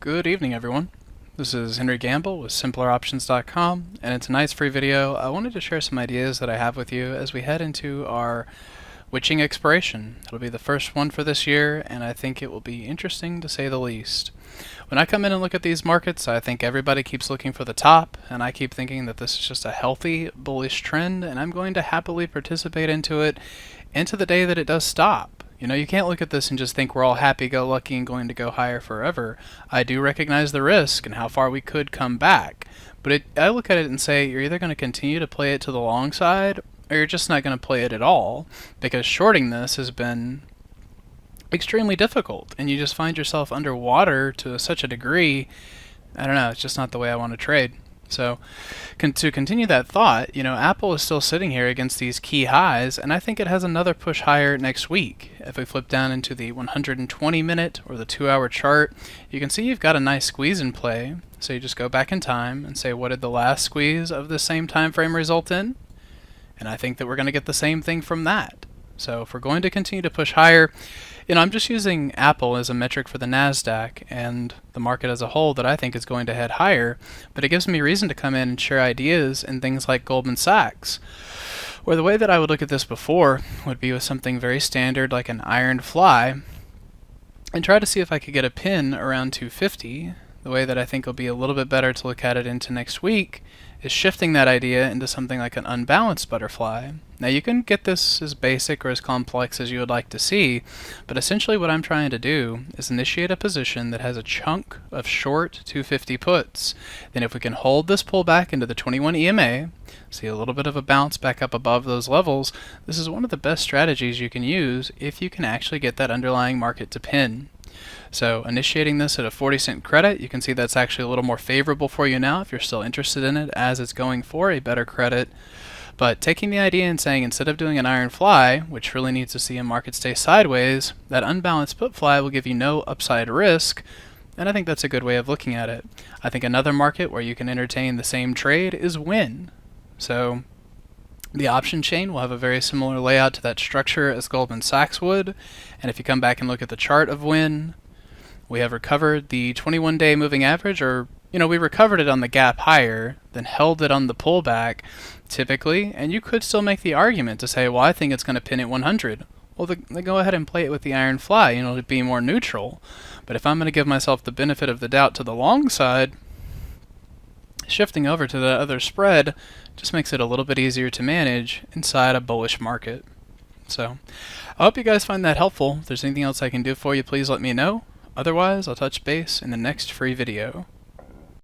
Good evening, everyone. This is Henry Gambell with simpleroptions.com, and in tonight's free video, I wanted to share some ideas that I have with you as we head into our witching expiration. It'll be the first one for this year, and I think it will be interesting to say the least. When I come in and look at these markets, I think everybody keeps looking for the top, and I keep thinking that this is just a healthy, bullish trend, and I'm going to happily participate into it into the day that it does stop. You know, you can't look at this and just think we're all happy-go-lucky and going to go higher forever. I do recognize the risk and how far we could come back, but I look at it and say you're either going to continue to play it to the long side or you're just not going to play it at all, because shorting this has been extremely difficult and you just find yourself underwater to such a degree. I don't know, it's just not the way I want to trade. So to continue that thought, you know, Apple is still sitting here against these key highs, and I think it has another push higher next week. If we flip down into the 120-minute or the 2-hour chart, you can see you've got a nice squeeze in play. So you just go back in time and say, what did the last squeeze of the same time frame result in? And I think that we're going to get the same thing from that. So if we're going to continue to push higher, you know, I'm just using Apple as a metric for the NASDAQ and the market as a whole that I think is going to head higher, but it gives me reason to come in and share ideas in things like Goldman Sachs, where the way that I would look at this before would be with something very standard like an iron fly and try to see if I could get a pin around 250. The way that I think will be a little bit better to look at it into next week is shifting that idea into something like an unbalanced butterfly. Now you can get this as basic or as complex as you would like to see, but essentially what I'm trying to do is initiate a position that has a chunk of short 250 puts. Then if we can hold this pullback into the 21 EMA, see a little bit of a bounce back up above those levels, this is one of the best strategies you can use if you can actually get that underlying market to pin. So initiating this at a 40-cent credit, you can see that's actually a little more favorable for you now if you're still interested in it, as it's going for a better credit. But taking the idea and saying instead of doing an iron fly, which really needs to see a market stay sideways, that unbalanced put fly will give you no upside risk, and I think that's a good way of looking at it. I think another market where you can entertain the same trade is Win. So the option chain will have a very similar layout to that structure as Goldman Sachs would, and if you come back and look at the chart of Win, we have recovered the 21-day moving average, or, you know, we recovered it on the gap higher, then held it on the pullback, typically, and you could still make the argument to say, well, I think it's going to pin at 100. Well, then go ahead and play it with the iron fly, you know, to be more neutral. But if I'm going to give myself the benefit of the doubt to the long side, shifting over to the other spread just makes it a little bit easier to manage inside a bullish market. So I hope you guys find that helpful. If there's anything else I can do for you, please let me know. Otherwise, I'll touch base in the next free video.